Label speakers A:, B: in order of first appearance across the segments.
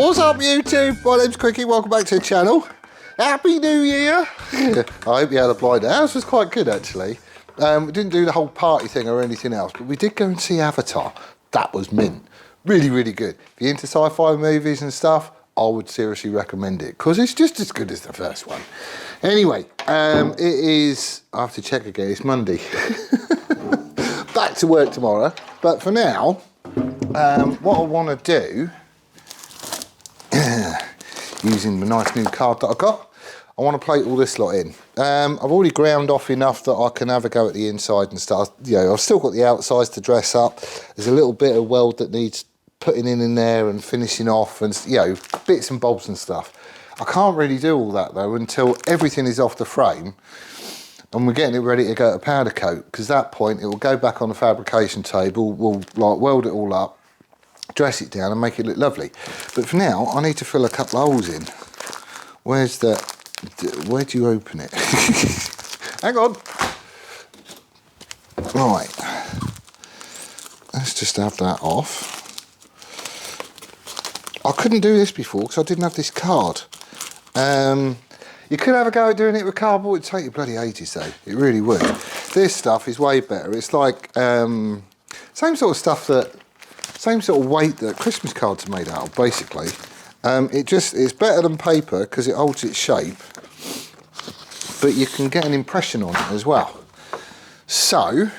A: What's up YouTube? My name's Quickie, welcome back to the channel. Happy New Year! I hope you had a blind. The house was quite good actually. We didn't do the whole party thing or anything else, but we did go and see Avatar. That was mint. Really, really good. If you're into sci-fi movies and stuff, I would seriously recommend it because it's just as good as the first one. Anyway, it is, I have to check again, it's Monday. Back to work tomorrow, but for now, what I want to do, using the nice new card that I got, I want to plate all this lot in. I've already ground off enough that I can have a go at the inside and stuff. You know, I've still got the outsides to dress up. There's a little bit of weld that needs putting in there and finishing off and, you know, bits and bobs and stuff. I can't really do all that though until everything is off the frame and we're getting it ready to go to powder coat, because at that point it will go back on the fabrication table, we'll like weld it all up, dress it down and make it look lovely. But for now I need to fill a couple of holes in. Where's the, where do you open it? Hang on. Right, let's just have that off. I couldn't do this before because I didn't have this card. You could have a go at doing it with cardboard, it'd take you bloody ages though, it really would. This stuff is way better. It's like same sort of stuff that, same sort of weight that Christmas cards are made out of basically. It's better than paper because it holds its shape, but you can get an impression on it as well. So,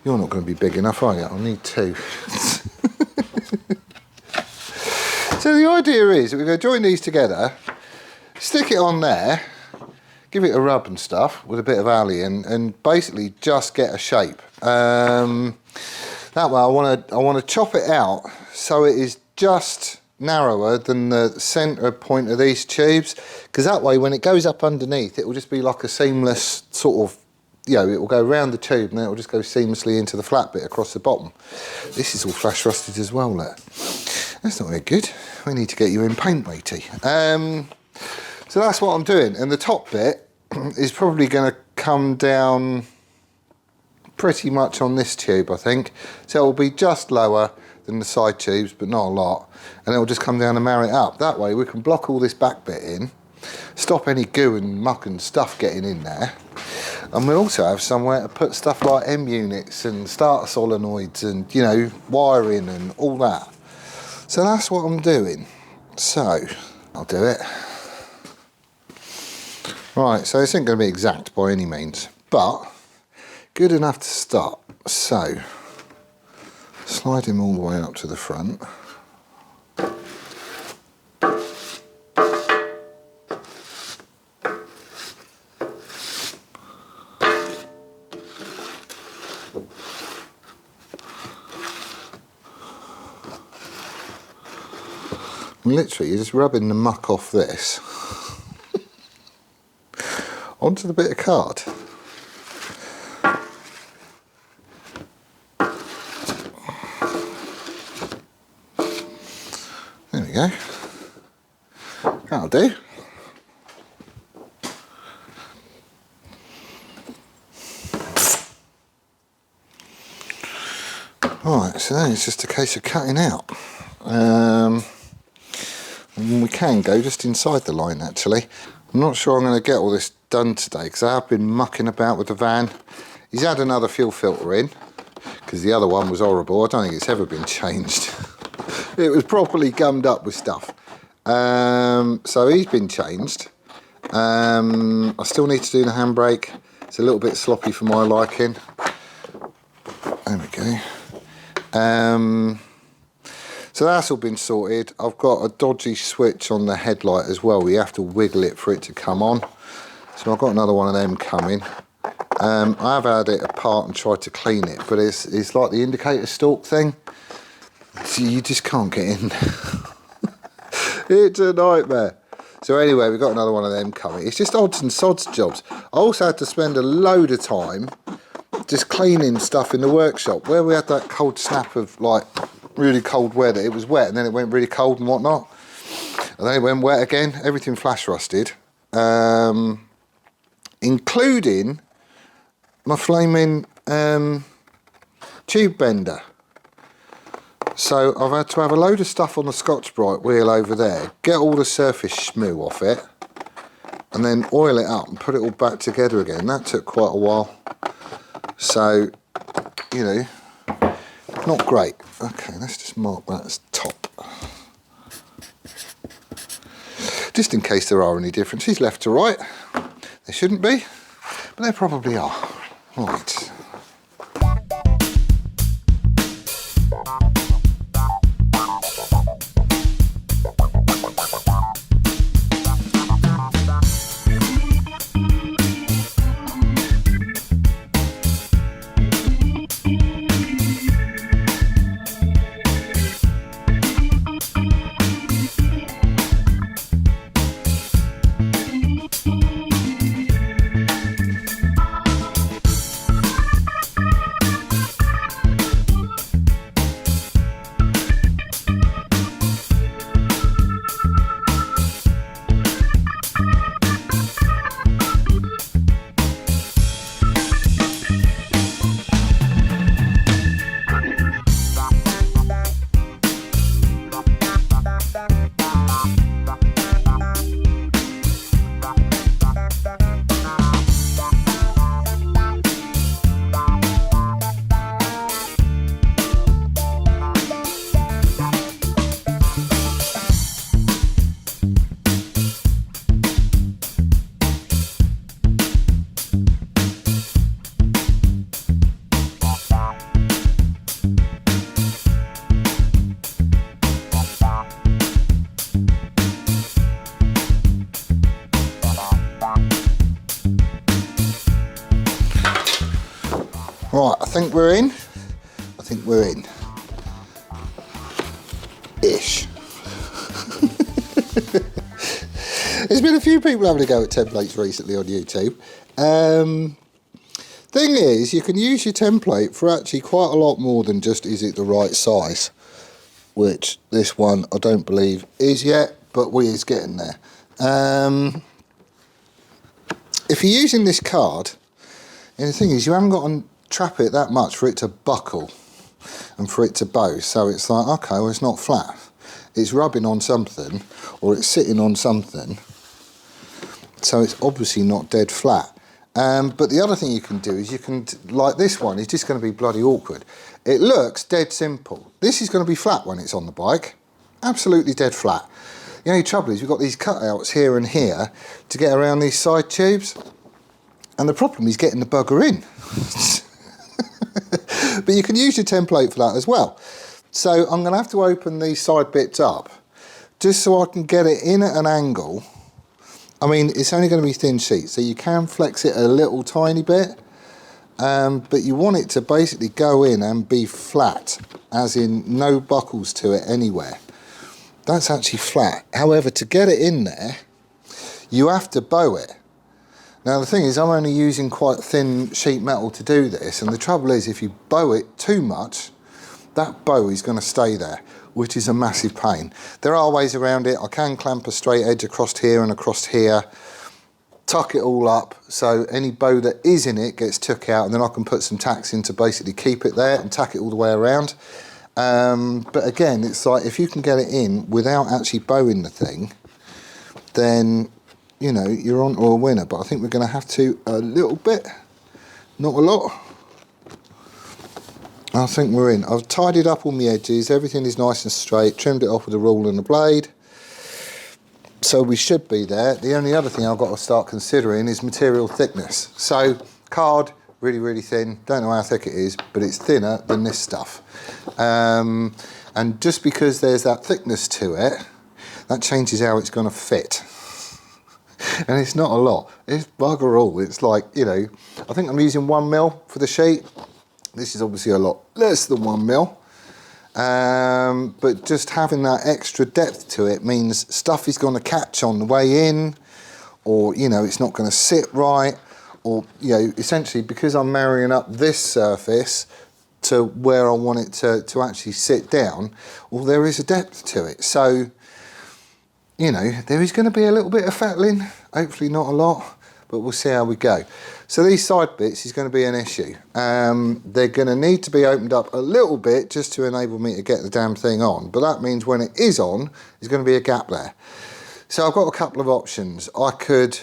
A: you're not going to be big enough, are you? I'll need two. So the idea is that we're going to join these together, stick it on there, give it a rub and stuff with a bit of alley and basically just get a shape. That way I want to chop it out so it is just narrower than the centre point of these tubes, because that way when it goes up underneath it will just be like a seamless sort of, you know, it will go around the tube and then it will just go seamlessly into the flat bit across the bottom. This is all flash rusted as well, look. That's not very good. We need to get you in paint, matey. So that's what I'm doing, and the top bit is probably going to come down pretty much on this tube, I think. So it will be just lower than the side tubes, but not a lot, and it will just come down and marry it up. That way we can block all this back bit in, stop any goo and muck and stuff getting in there, and we'll also have somewhere to put stuff like M units and starter solenoids and, you know, wiring and all that. So that's what I'm doing. So I'll do it. Right, so this isn't going to be exact by any means, but good enough to start. So slide him all the way up to the front. Literally, you're just rubbing the muck off this onto the bit of card. There we go. That'll do. Alright, so then it's just a case of cutting out. And we can go just inside the line actually. I'm not sure I'm going to get all this done today because I have been mucking about with the van. He's had another fuel filter in because the other one was horrible. I don't think it's ever been changed. It was properly gummed up with stuff. So he's been changed. I still need to do the handbrake. It's a little bit sloppy for my liking. There we go. So that's all been sorted. I've got a dodgy switch on the headlight as well. We have to wiggle it for it to come on. So I've got another one of them coming. I have had it apart and tried to clean it, but it's like the indicator stalk thing. So you just can't get in. It's a nightmare. So anyway, we've got another one of them coming. It's just odds and sods jobs. I also had to spend a load of time just cleaning stuff in the workshop where we had that cold snap of like really cold weather. It was wet and then it went really cold and whatnot, and then it went wet again. Everything flash rusted, including my flaming tube bender. So I've had to have a load of stuff on the Scotch-Brite wheel over there, get all the surface schmoo off it, and then oil it up and put it all back together again. That took quite a while. So, you know, not great. Okay, let's just mark that as top. Just in case there are any differences left to right. There shouldn't be, but there probably are. Right. Right, I think we're in. I think we're in. Ish. There's been a few people having a go at templates recently on YouTube. Thing is, you can use your template for actually quite a lot more than just is it the right size, which this one I don't believe is yet, but we is getting there. If you're using this card, and the thing is, you haven't got to trap it that much for it to buckle and for it to bow, so it's like, okay, well, it's not flat, it's rubbing on something or it's sitting on something, so it's obviously not dead flat. But the other thing you can do is you can, like this one, is just going to be bloody awkward. It looks dead simple. This is going to be flat when it's on the bike, absolutely dead flat. The only trouble is we've got these cutouts here and here to get around these side tubes, and the problem is getting the bugger in. But you can use your template for that as well. So I'm going to have to open these side bits up just so I can get it in at an angle. I mean, it's only going to be thin sheet, so you can flex it a little tiny bit, but you want it to basically go in and be flat, as in no buckles to it anywhere. That's actually flat. However, to get it in there, you have to bow it. Now the thing is, I'm only using quite thin sheet metal to do this, and the trouble is if you bow it too much, that bow is going to stay there, which is a massive pain. There are ways around it. I can clamp a straight edge across here and across here, tuck it all up so any bow that is in it gets took out, and then I can put some tacks in to basically keep it there and tack it all the way around. But again, it's like if you can get it in without actually bowing the thing, then you know, you're on to a winner. But I think we're going to have to a little bit, not a lot. I think we're in. I've tidied up all my edges, everything is nice and straight, trimmed it off with a rule and a blade, so we should be there. The only other thing I've got to start considering is material thickness. So card, really, really thin, don't know how thick it is, but it's thinner than this stuff. And just because there's that thickness to it, that changes how it's going to fit. And it's not a lot, it's bugger all. It's like, you know, I think I'm using 1mm for the sheet. This is obviously a lot less than 1mm, but just having that extra depth to it means stuff is going to catch on the way in, or, you know, it's not going to sit right, or, you know, essentially because I'm marrying up this surface to where I want it to actually sit down, well, there is a depth to it. So, you know, there is going to be a little bit of fettling, hopefully not a lot, but we'll see how we go. So these side bits is going to be an issue. They're going to need to be opened up a little bit just to enable me to get the damn thing on, but that means when it is on, there's going to be a gap there. So I've got a couple of options. I could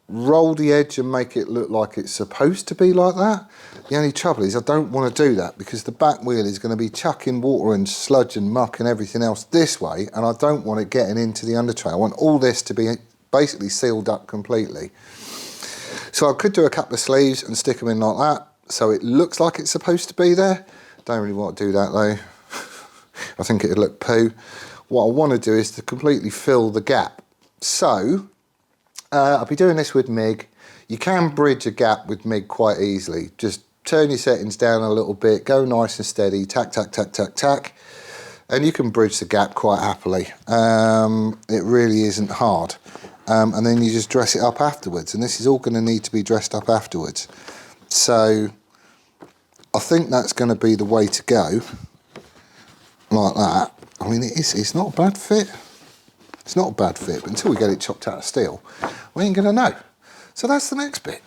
A: roll the edge and make it look like it's supposed to be like that. The only trouble is I don't want to do that because the back wheel is going to be chucking water and sludge and muck and everything else this way, and I don't want it getting into the undertray. I want all this to be basically sealed up completely. So I could do a couple of sleeves and stick them in like that so it looks like it's supposed to be there. Don't really want to do that though. I think it'd look poo. What I want to do is to completely fill the gap. So I'll be doing this with MIG. You can bridge a gap with MIG quite easily. Just turn your settings down a little bit, go nice and steady, tack, tack, tack, tack, tack, and you can bridge the gap quite happily. It really isn't hard. And then you just dress it up afterwards, and this is all going to need to be dressed up afterwards. So I think that's going to be the way to go, like that. I mean, it's not a bad fit. It's not a bad fit, but until we get it chopped out of steel, we ain't going to know. So that's the next bit.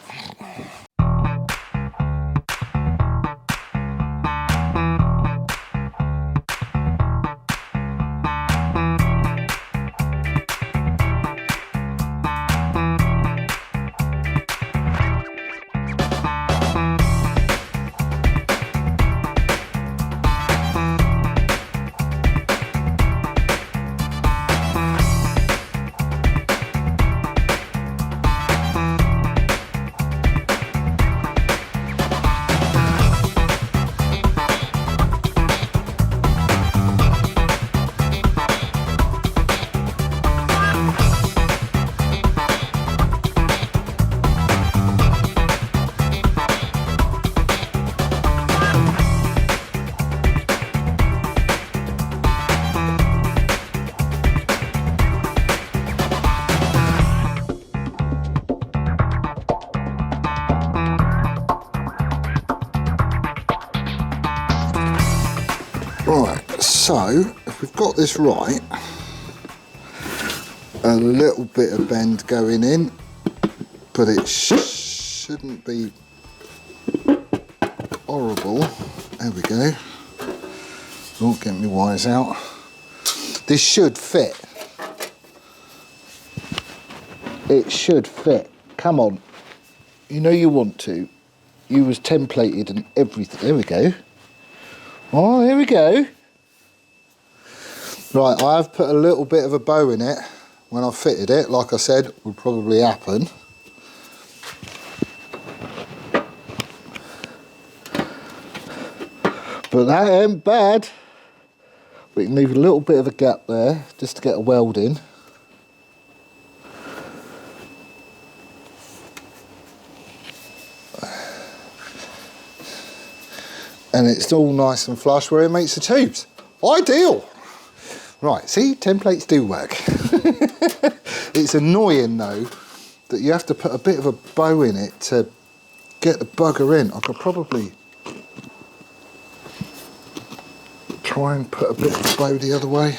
A: Right, so if we've got this right, a little bit of bend going in, but it shouldn't be horrible. There we go. Oh, get my wires out. This should fit. It should fit. Come on. You know you want to. You was templated and everything. There we go. Oh, here we go. Right, I've put a little bit of a bow in it when I fitted it, like I said, would probably happen. But that ain't bad. We can leave a little bit of a gap there, just to get a weld in. And it's all nice and flush where it meets the tubes. Ideal! Right, see, templates do work. It's annoying though, that you have to put a bit of a bow in it to get the bugger in. I could probably try and put a bit of a bow the other way.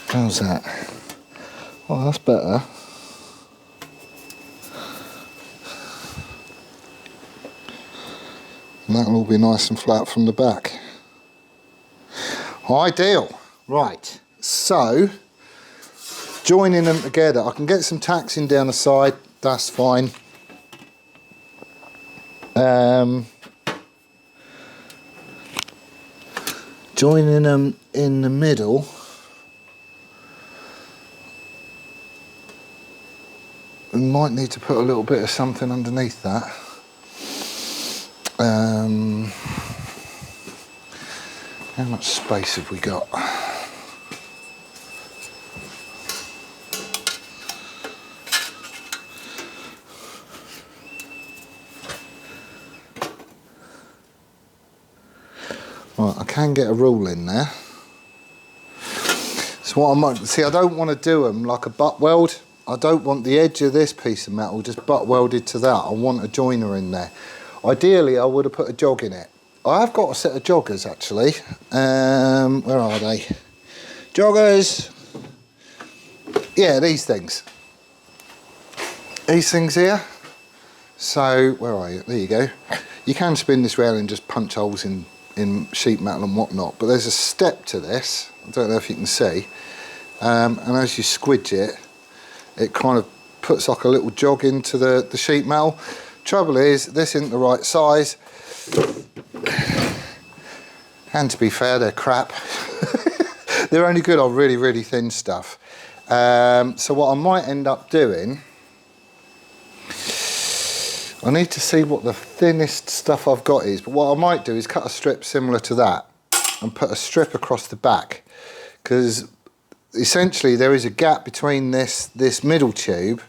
A: How's that? Oh, that's better. And that'll all be nice and flat from the back. Ideal. Right, so joining them together, I can get some tacks in down the side, that's fine. Joining them in the middle, we might need to put a little bit of something underneath that. How much space have we got? Right, I can get a rule in there. So what I might, see, I don't want to do them like a butt weld. I don't want the edge of this piece of metal just butt welded to that. I want a joiner in there. Ideally, I would have put a jog in it. I have got a set of joggers actually. Where are they? Joggers. Yeah, these things. These things here. So, where are you? There you go. You can spin this round and just punch holes in sheet metal and whatnot, but there's a step to this. I don't know if you can see. And as you squidge it, it kind of puts like a little jog into the sheet metal. Trouble is, this isn't the right size. And to be fair, they're crap. They're only good on really, really thin stuff. So what I might end up doing, I need to see what the thinnest stuff I've got is, but what I might do is cut a strip similar to that and put a strip across the back, because essentially there is a gap between this middle tube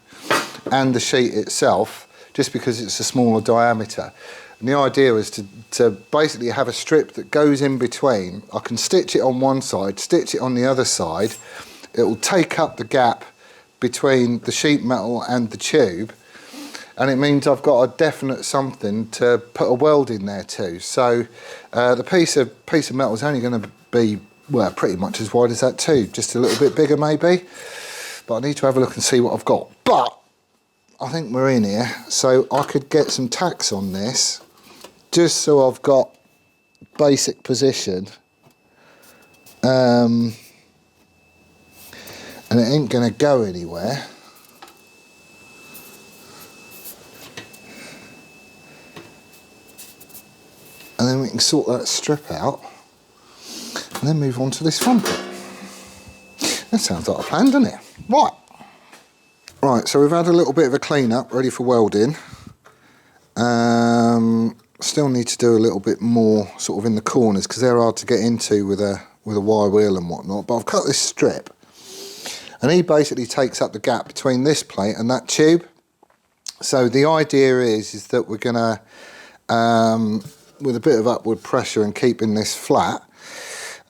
A: and the sheet itself, just because it's a smaller diameter. And the idea is to basically have a strip that goes in between. I can stitch it on one side, stitch it on the other side. It will take up the gap between the sheet metal and the tube, and it means I've got a definite something to put a weld in there too. So the piece of metal is only going to be, well, pretty much as wide as that tube, just a little bit bigger maybe. But I need to have a look and see what I've got. But I think we're in here, so I could get some tacks on this, just so I've got basic position. And it ain't going to go anywhere. And then we can sort that strip out and then move on to this front bit. That sounds like a plan, doesn't it? Right, so we've had a little bit of a clean up, ready for welding. Still need to do a little bit more sort of in the corners, because they're hard to get into with a wire wheel and whatnot. But I've cut this strip, and he basically takes up the gap between this plate and that tube. So the idea is that we're gonna, with a bit of upward pressure and keeping this flat,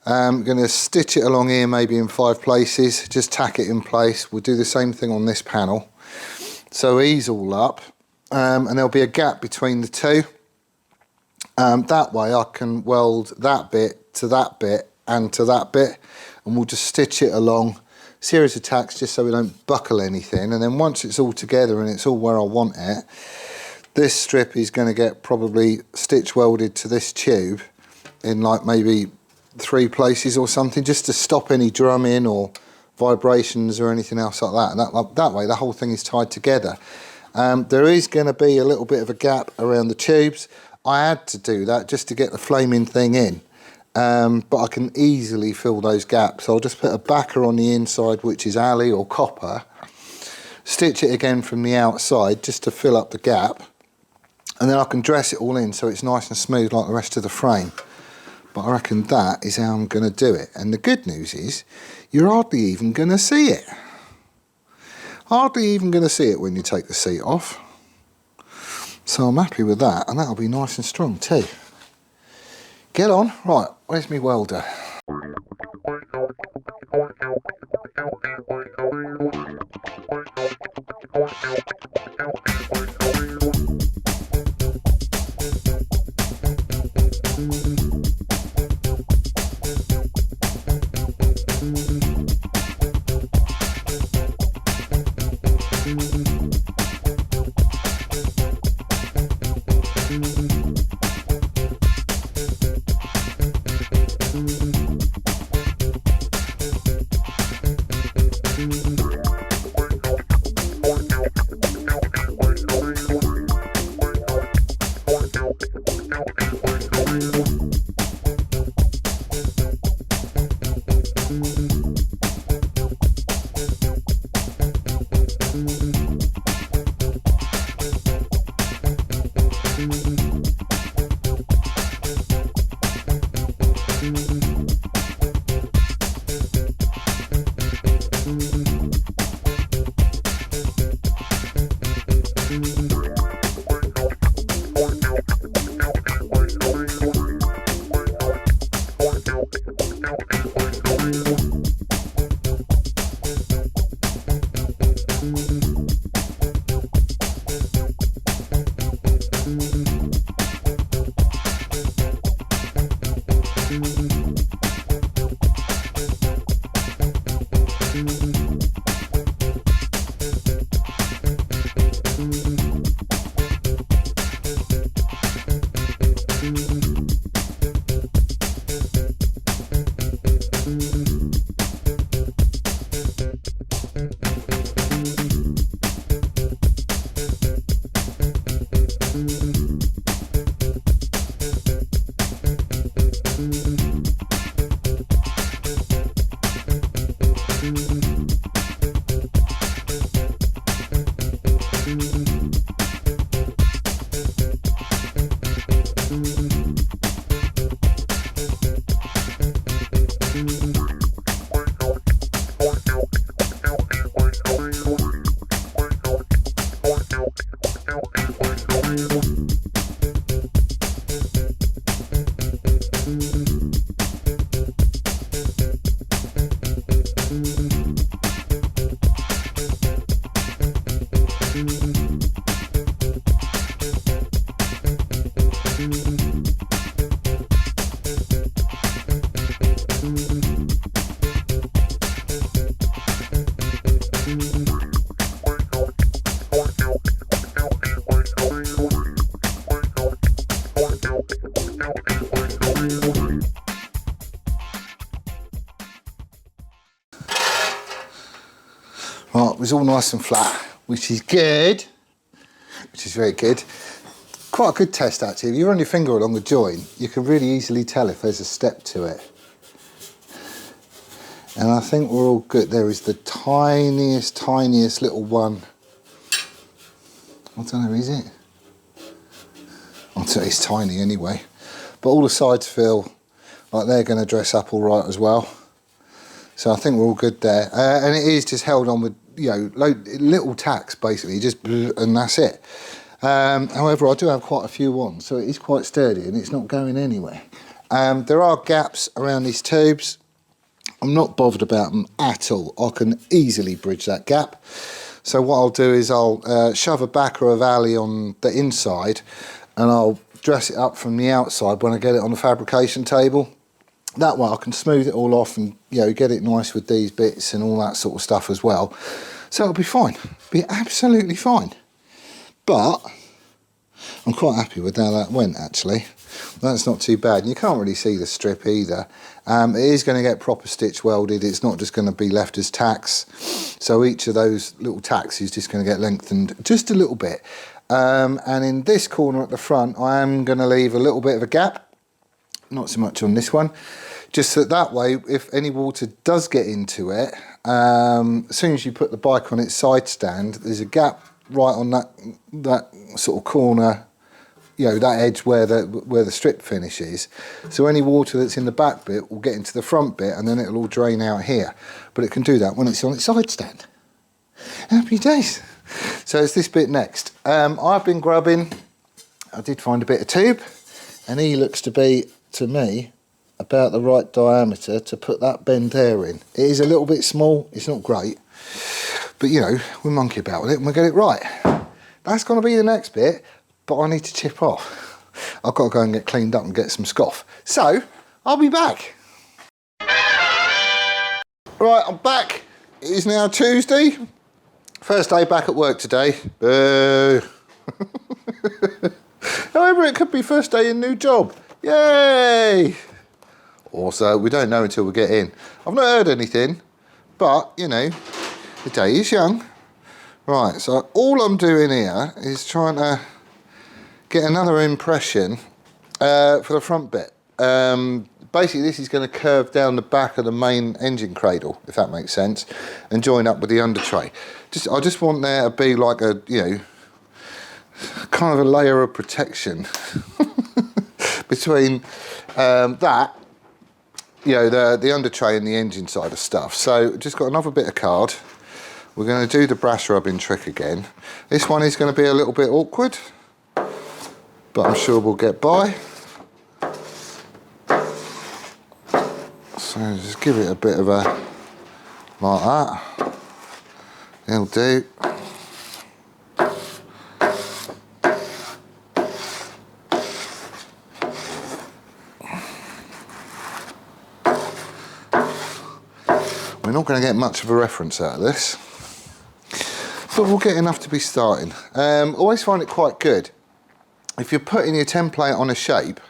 A: I'm going to stitch it along here maybe in 5 places, just tack it in place. We'll do the same thing on this panel. So ease all up, and there'll be a gap between the two. That way I can weld that bit to that bit and to that bit, and we'll just stitch it along, series of tacks, just so we don't buckle anything. And then once it's all together and it's all where I want it, this strip is going to get probably stitch welded to this tube in like maybe 3 places or something, just to stop any drumming or vibrations or anything else like that. And that way the whole thing is tied together. There is going to be a little bit of a gap around the tubes. I had to do that just to get the flaming thing in, but I can easily fill those gaps. I'll just put a backer on the inside, which is alley or copper, stitch it again from the outside just to fill up the gap, and then I can dress it all in so it's nice and smooth like the rest of the frame. But I reckon that is how I'm going to do it. And the good news is, you're hardly even going to see it. Hardly even going to see it when you take the seat off. So I'm happy with that, and that'll be nice and strong too. Get on. Right, where's my welder? Right, it was all nice and flat, which is good, which is very good. Quite a good test actually. If you run your finger along the joint, you can really easily tell if there's a step to it. And I think we're all good. There is the tiniest little one. I don't know, is it? I'd say it's tiny anyway. But all the sides feel like they're going to dress up all right as well. So I think we're all good there. And it is just held on with, you know, little tacks basically, just and that's it. However, I do have quite a few on, so it is quite sturdy and it's not going anywhere. There are gaps around these tubes. I'm not bothered about them at all. I can easily bridge that gap. So what I'll do is I'll shove a back or a valley on the inside and I'll dress it up from the outside when I get it on the fabrication table. That way I can smooth it all off and, you know, get it nice with these bits and all that sort of stuff as well. So it'll be fine, be absolutely fine. But I'm quite happy with how that went actually. That's not too bad. And you can't really see the strip either. It is going to get proper stitch welded. It's not just going to be left as tacks. So each of those little tacks is just going to get lengthened just a little bit. And in this corner at the front, I am going to leave a little bit of a gap. Not so much on this one. Just so that way, if any water does get into it, as soon as you put the bike on its side stand, there's a gap right on that sort of corner, you know, that edge where the strip finishes. So any water that's in the back bit will get into the front bit and then it'll all drain out here. But it can do that when it's on its side stand. Happy days. So it's this bit next. I've been grubbing. I did find a bit of tube and he looks to be, to me, about the right diameter to put that bend there in. It is a little bit small, it's not great, but you know, we monkey about with it and we'll get it right. That's going to be the next bit, but I need to chip off. I've got to go and get cleaned up and get some scoff. So, I'll be back. Right, I'm back. It is now Tuesday. First day back at work today. Boo. However, it could be first day in new job. Yay! Also, we don't know until we get in. I've not heard anything, but, you know, the day is young. Right, so all I'm doing here is trying to get another impression for the front bit. Basically, this is going to curve down the back of the main engine cradle, if that makes sense, and join up with the under tray. I just want there to be like a, you know, kind of a layer of protection between that, you know, the under tray and the engine side of stuff. So just got another bit of card. We're going to do the brass rubbing trick again. This one is going to be a little bit awkward, but I'm sure we'll get by. So just give it a bit of a, like that. It'll do. We're not going to get much of a reference out of this, but we'll get enough to be starting. Always find it quite good if you're putting your template on a shape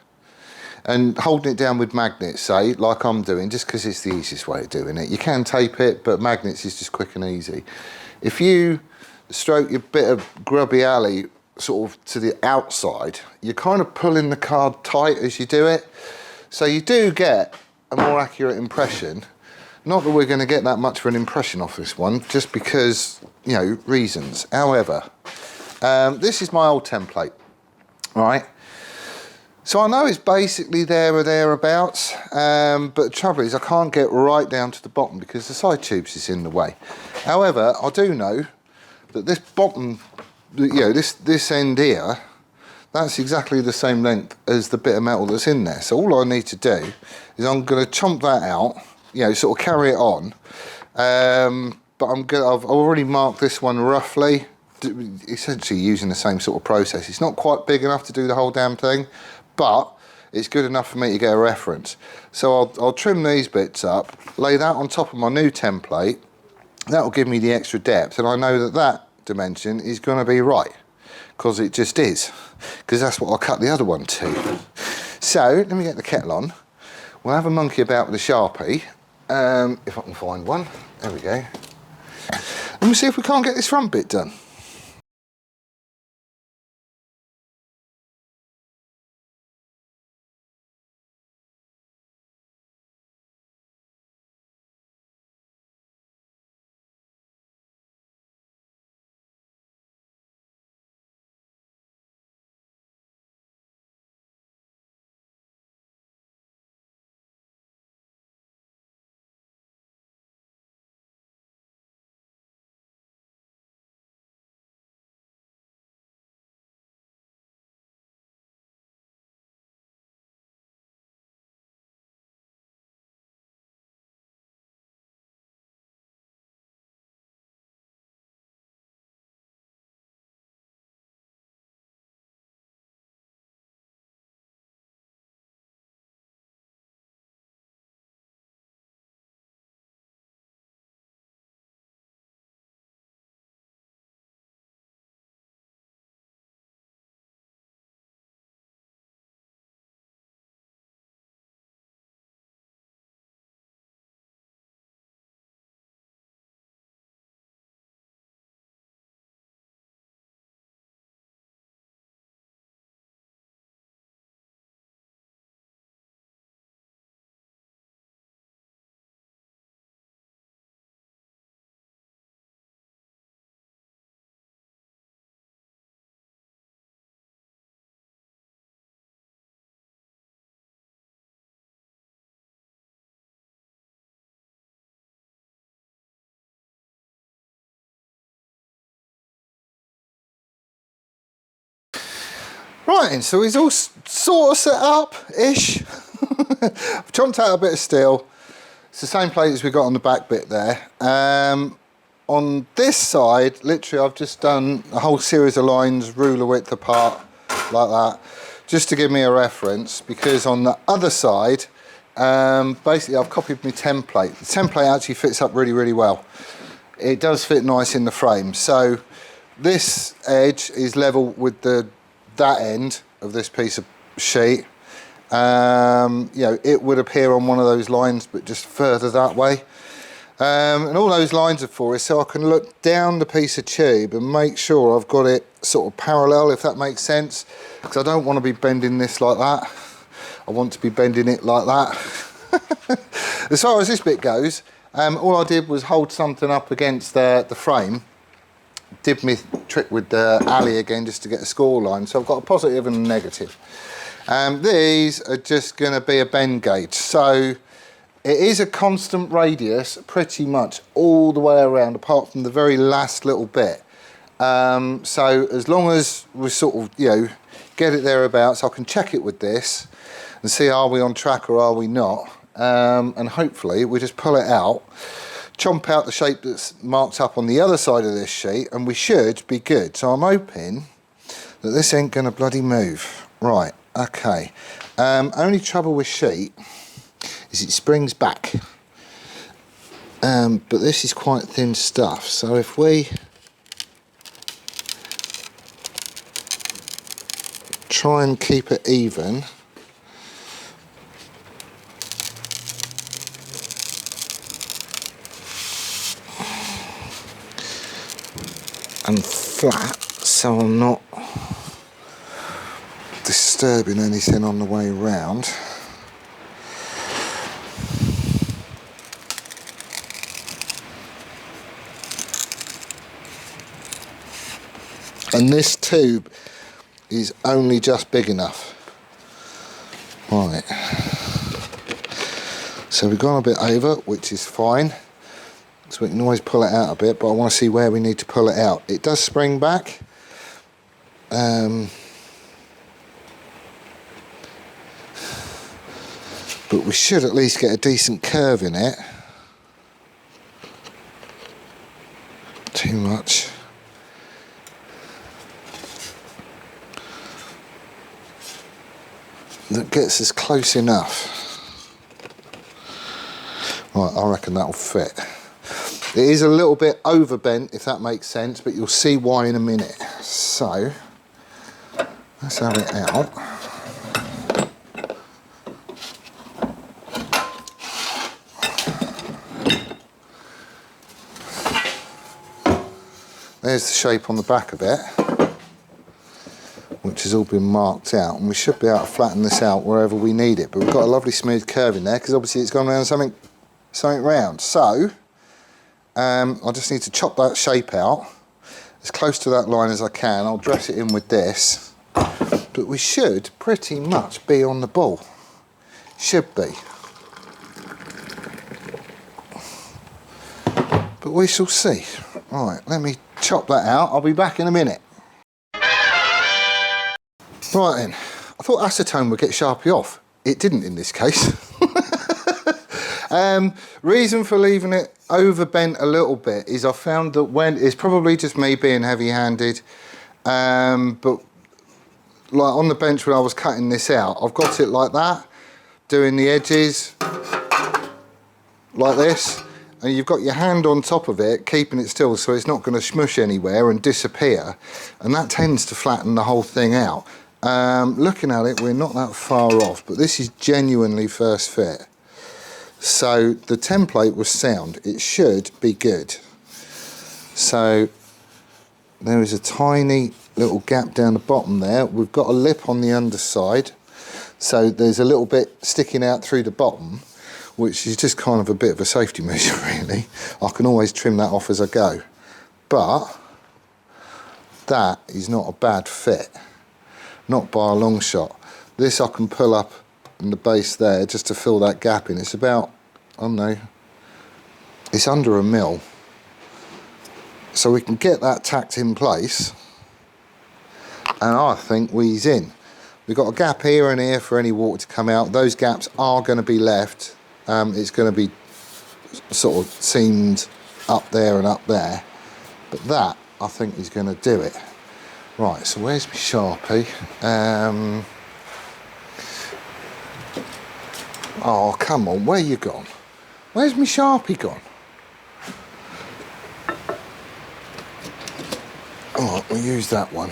A: and holding it down with magnets, say, like I'm doing, just because it's the easiest way of doing it. You can tape it, but magnets is just quick and easy. If you stroke your bit of grubby alley sort of to the outside, you're kind of pulling the card tight as you do it. So you do get a more accurate impression. Not that we're going to get that much of an impression off this one, just because, you know, reasons. However, this is my old template, right? So I know it's basically there or thereabouts, but the trouble is I can't get right down to the bottom because the side tubes is in the way. However, I do know that this bottom, you know, this end here, that's exactly the same length as the bit of metal that's in there. So all I need to do is I'm going to chomp that out, you know, sort of carry it on. But I've already marked this one roughly, essentially using the same sort of process. It's not quite big enough to do the whole damn thing, but it's good enough for me to get a reference. So I'll trim these bits up, lay that on top of my new template. That'll give me the extra depth, and I know that that dimension is going to be right, because it just is, because that's what I'll cut the other one to. So let me get the kettle on. We'll have a monkey about with a Sharpie, if I can find one. There we go. And we'll see if we can't get this front bit done. Right then, so he's all sort of set up-ish. I've chomped out a bit of steel. It's the same plate as we got on the back bit there. On this side, literally I've just done a whole series of lines, ruler width apart, like that, just to give me a reference, because on the other side, basically I've copied my template. The template actually fits up really, really well. It does fit nice in the frame. So this edge is level with that end of this piece of sheet. You know, it would appear on one of those lines, but just further that way. And all those lines are for is so I can look down the piece of tube and make sure I've got it sort of parallel, if that makes sense. Because I don't want to be bending this like that. I want to be bending it like that. As far as this bit goes, all I did was hold something up against the frame. Did my trick with the alley again just to get a score line. So I've got a positive and a negative. These are just going to be a bend gauge. So it is a constant radius pretty much all the way around, apart from the very last little bit. So as long as we sort of, you know, get it thereabouts, I can check it with this and see are we on track or are we not. And hopefully we just pull it out, chomp out the shape that's marked up on the other side of this sheet, and we should be good. So I'm hoping that this ain't gonna bloody move. Right, okay. Only trouble with sheet is it springs back. But this is quite thin stuff, so if we try and keep it even, and flat, so I'm not disturbing anything on the way round. And this tube is only just big enough. Right. So we've gone a bit over, which is fine. So we can always pull it out a bit, but I want to see where we need to pull it out. It does spring back. but we should at least get a decent curve in it. Too much. That gets us close enough. Right, I reckon that'll fit. It is a little bit overbent, if that makes sense, but you'll see why in a minute. So, let's have it out. There's the shape on the back of it, which has all been marked out, and we should be able to flatten this out wherever we need it. But we've got a lovely smooth curve in there because obviously it's gone around something round. So I just need to chop that shape out as close to that line as I can. I'll dress it in with this, but we should pretty much be on the ball. Should be. But we shall see. Right, let me chop that out. I'll be back in a minute. Right then, I thought acetone would get Sharpie off. It didn't in this case. Reason for leaving it overbent a little bit is I found that when, it's probably just me being heavy-handed, but like on the bench when I was cutting this out, I've got it like that, doing the edges like this, and you've got your hand on top of it, keeping it still so it's not going to smush anywhere and disappear, and that tends to flatten the whole thing out. Looking at it, we're not that far off, but this is genuinely first fit. So the template was sound. It should be good. So there is a tiny little gap down the bottom there. We've got a lip on the underside. So there's a little bit sticking out through the bottom, which is just kind of a bit of a safety measure, really. I can always trim that off as I go. But that is not a bad fit. Not by a long shot. This I can pull up in the base there just to fill that gap in. It's about, I don't know, it's under 1 mil. So we can get that tacked in place, and I think we ease in. We've got a gap here and here for any water to come out. Those gaps are going to be left. It's going to be sort of seamed up there and up there. But that, I think, is going to do it. Right, so where's my Sharpie? Oh, come on, where you gone? Where's my Sharpie gone? Alright, we'll use that one.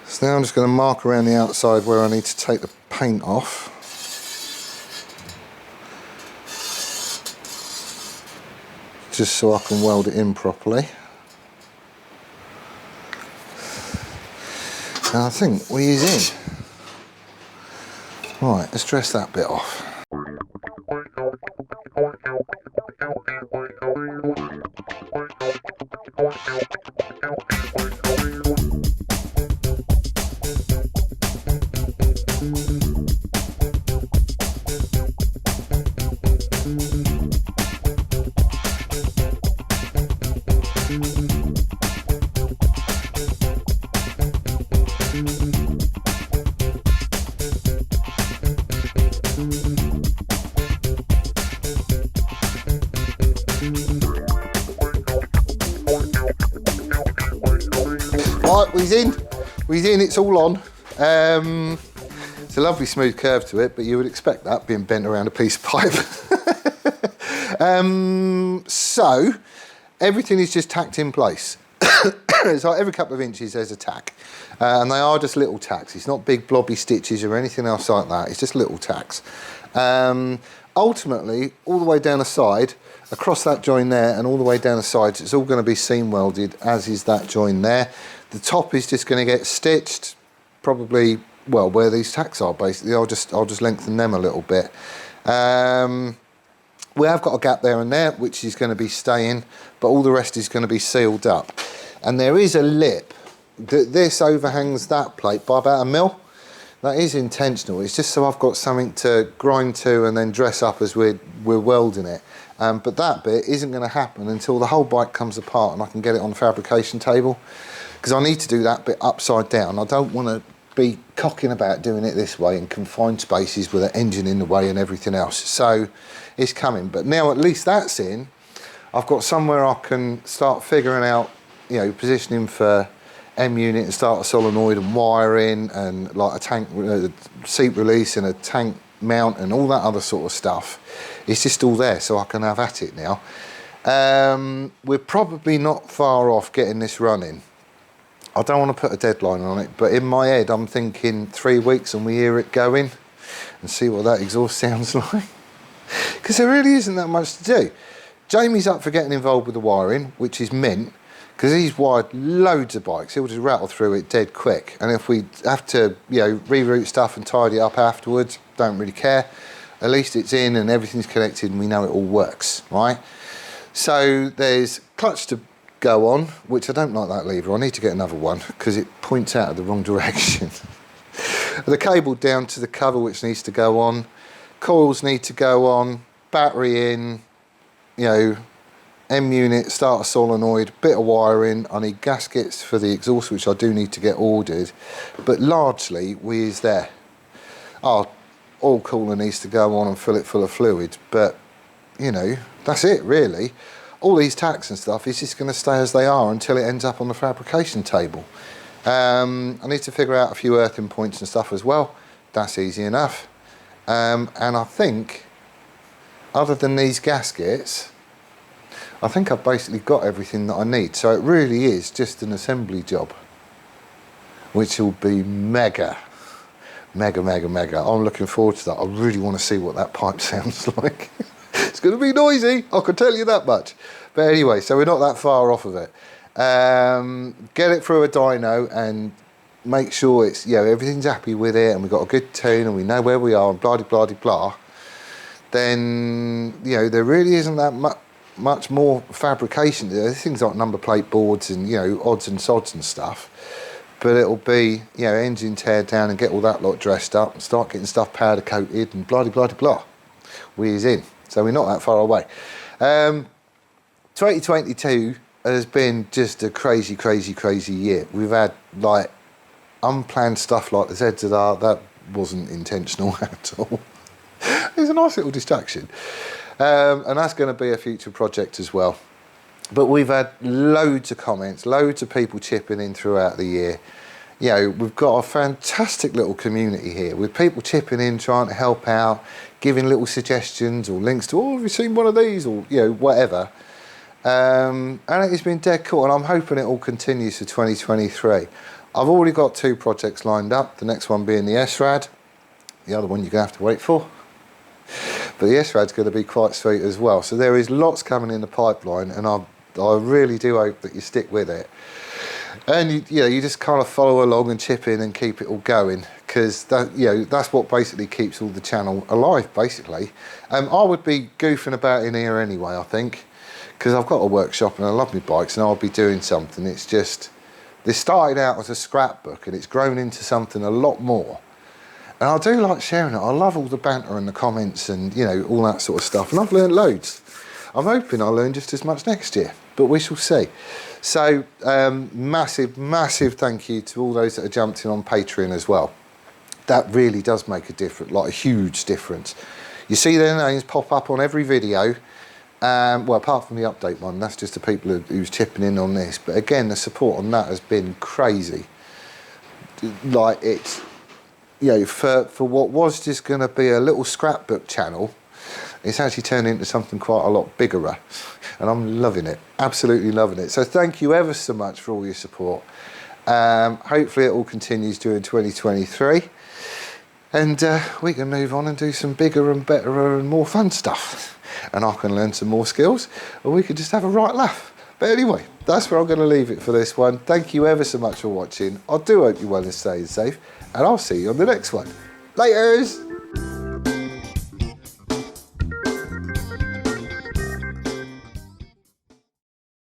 A: So now I'm just going to mark around the outside where I need to take the paint off. Just so I can weld it in properly. And I think we is in. Right, let's dress that bit off. Right, we's in, it's all on. It's a lovely smooth curve to it, but you would expect that being bent around a piece of pipe. So, everything is just tacked in place. It's like every couple of inches there's a tack. And they are just little tacks. It's not big blobby stitches or anything else like that. It's just little tacks. Ultimately, all the way down the side, across that join there and all the way down the sides, it's all going to be seam welded, as is that join there. The top is just going to get stitched, probably, well, where these tacks are basically. I'll just lengthen them a little bit. We have got a gap there and there, which is going to be staying, but all the rest is going to be sealed up. And there is a lip. This overhangs that plate by about 1 mil. That is intentional. It's just so I've got something to grind to and then dress up as we're welding it. But that bit isn't going to happen until the whole bike comes apart and I can get it on the fabrication table. Because I need to do that bit upside down. I don't want to be cocking about doing it this way in confined spaces with an engine in the way and everything else. So it's coming, but now at least that's in, I've got somewhere I can start figuring out, you know, positioning for M unit and starter solenoid and wiring and like a tank seat release and a tank mount and all that other sort of stuff. It's just all there, so I can have at it now. We're probably not far off getting this running. I don't want to put a deadline on it, but in my head I'm thinking 3 weeks and we hear it going and see what that exhaust sounds like. Because there really isn't that much to do. Jamie's up for getting involved with the wiring, which is mint, because he's wired loads of bikes. He'll just rattle through it dead quick. And if we have to, you know, reroute stuff and tidy it up afterwards, don't really care. At least it's in and everything's connected and we know it all works, right? So there's clutch to go on, which I don't like that lever. I need to get another one because it points out of the wrong direction. The cable down to the cover, which needs to go on. Coils need to go on. Battery in, you know, M unit, starter solenoid, bit of wiring. I need gaskets for the exhaust, which I do need to get ordered, but largely we is there. Oh, oil cooler needs to go on and fill it full of fluid, but you know, that's it really. All these tacks and stuff is just going to stay as they are until it ends up on the fabrication table. I need to figure out a few earthing points and stuff as well. That's easy enough. And I think, other than these gaskets, I think I've basically got everything that I need. So it really is just an assembly job, which will be mega, mega, mega, mega. I'm looking forward to that. I really want to see what that pipe sounds like. It's going to be noisy, I can tell you that much. But anyway, so we're not that far off of it. Get it through a dyno and make sure it's, you know, everything's happy with it and we've got a good tune and we know where we are and blah, blah, blah, blah. Then, you know, there really isn't that much more fabrication. There's things like number plate boards and, you know, odds and sods and stuff. But it'll be, you know, engine tear down and get all that lot dressed up and start getting stuff powder coated and blah, blah, blah, blah. We is in. So we're not that far away. 2022 has been just a crazy, crazy, crazy year. We've had like unplanned stuff like the ZZR. That wasn't intentional at all. It's a nice little distraction. And that's going to be a future project as well. But we've had loads of comments, loads of people chipping in throughout the year. You know, we've got a fantastic little community here with people chipping in, trying to help out, giving little suggestions or links to, oh, have you seen one of these, or, you know, whatever. And it's been dead cool, and I'm hoping it all continues for 2023. I've already got 2 projects lined up, the next one being the SRAD, the other one you're going to have to wait for. But the SRAD's going to be quite sweet as well. So there is lots coming in the pipeline, and I really do hope that you stick with it. And you know, you just kind of follow along and chip in and keep it all going, because that, you know, that's what basically keeps all the channel alive, basically. I would be goofing about in here anyway, I think, because I've got a workshop and I love my bikes and I'll be doing something. It's just, this started out as a scrapbook and it's grown into something a lot more. And I do like sharing it. I love all the banter and the comments and, you know, all that sort of stuff. And I've learned loads. I'm hoping I'll learn just as much next year, but we shall see. So massive, massive thank you to all those that have jumped in on Patreon as well. That really does make a difference, like a huge difference. You see their names pop up on every video. Well, apart from the update one, that's just the people who's chipping in on this. But again, the support on that has been crazy. Like, it's, you know, for what was just going to be a little scrapbook channel, it's actually turned into something quite a lot bigger, and I'm loving it, absolutely loving it. So thank you ever so much for all your support. Hopefully it all continues during 2023, and we can move on and do some bigger and better and more fun stuff, and I can learn some more skills, or we could just have a right laugh. But anyway, that's where I'm going to leave it for this one. Thank you ever so much for watching. I do hope you're well and staying safe, and I'll see you on the next one. Laters!